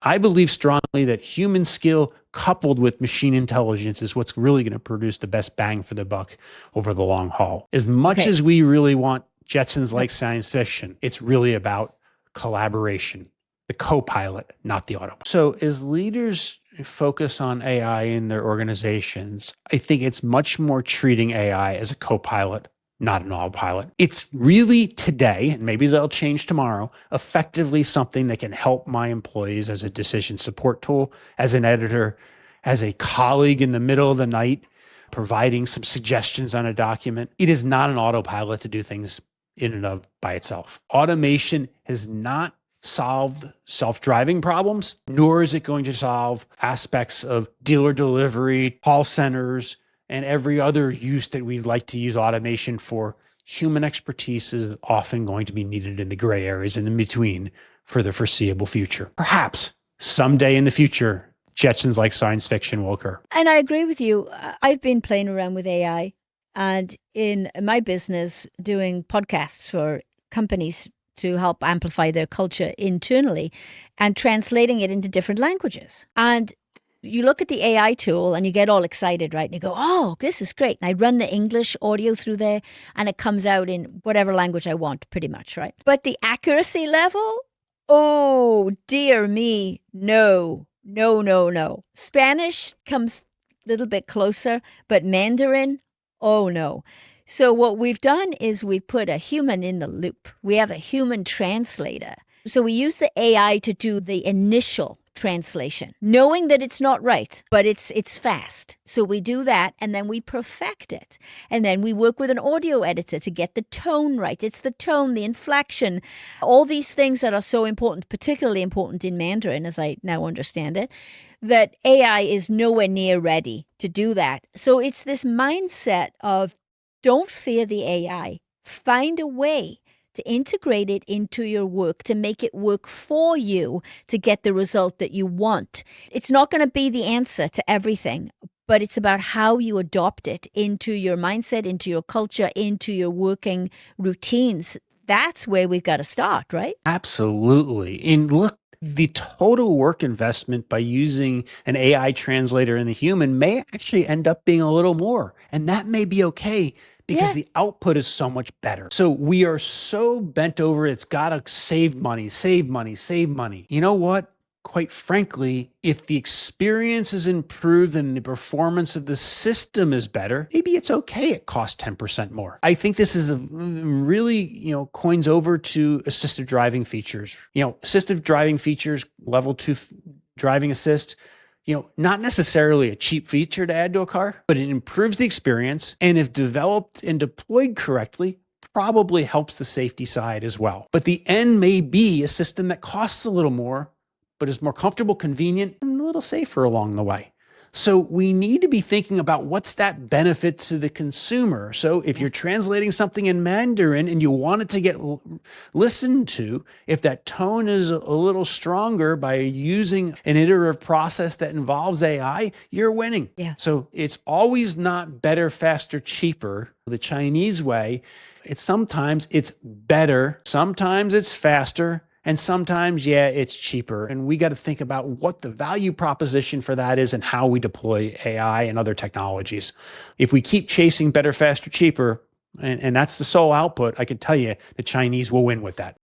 I believe strongly that human skill coupled with machine intelligence is what's really going to produce the best bang for the buck over the long haul. As much Okay. as we really want Jetsons Yep. like science fiction, it's really about collaboration, the co-pilot, not the autopilot. So as leaders focus on AI in their organizations, I think it's much more treating AI as a co-pilot, not an autopilot. It's really today, and maybe that'll change tomorrow, effectively something that can help my employees as a decision support tool, as an editor, as a colleague in the middle of the night, providing some suggestions on a document. It is not an autopilot to do things in and of by itself. Automation has not solved self-driving problems, nor is it going to solve aspects of dealer delivery, call centers, and every other use that we'd like to use automation for. Human expertise is often going to be needed in the gray areas and in between for the foreseeable future. Perhaps someday in the future, Jetsons like science fiction will occur. And I agree with you. I've been playing around with AI and in my business doing podcasts for companies to help amplify their culture internally and translating it into different languages. And you look at the AI tool and you get all excited, right? And you go, oh, this is great. And I run the English audio through there and it comes out in whatever language I want, pretty much, right? But the accuracy level, oh, dear me, no, no, no, no. Spanish comes a little bit closer, but Mandarin, oh, no. So what we've done is we put a human in the loop. We have a human translator. So we use the AI to do the initial translation, knowing that it's not right, but it's fast. So we do that and then we perfect it. And then we work with an audio editor to get the tone right. It's the tone, the inflection, all these things that are so important, particularly important in Mandarin, as I now understand it, that AI is nowhere near ready to do that. So it's this mindset of don't fear the AI. Find a way to integrate it into your work, to make it work for you, to get the result that you want. It's not going to be the answer to everything, but it's about how you adopt it into your mindset, into your culture, into your working routines. That's where we've got to start, right? Absolutely. And look, the total work investment by using an AI translator in the human may actually end up being a little more. And that may be okay because Yeah. the output is so much better. So we are so bent over it's got to save money, save money, save money. You know what? Quite frankly, if the experience is improved and the performance of the system is better, maybe it's okay it costs 10% more. I think this is a really, coins over to assistive driving features. Assistive driving features, level 2 driving assist, not necessarily a cheap feature to add to a car, but it improves the experience and if developed and deployed correctly, probably helps the safety side as well. But the end may be a system that costs a little more, but is more comfortable, convenient, and a little safer along the way. So we need to be thinking about what's that benefit to the consumer. So if you're translating something in Mandarin and you want it to get listened to, if that tone is a little stronger by using an iterative process that involves AI, you're winning. Yeah. So it's always not better, faster, cheaper. The Chinese way, sometimes it's better, sometimes it's faster, and sometimes, it's cheaper. And we got to think about what the value proposition for that is and how we deploy AI and other technologies. If we keep chasing better, faster, cheaper, and that's the sole output, I can tell you the Chinese will win with that.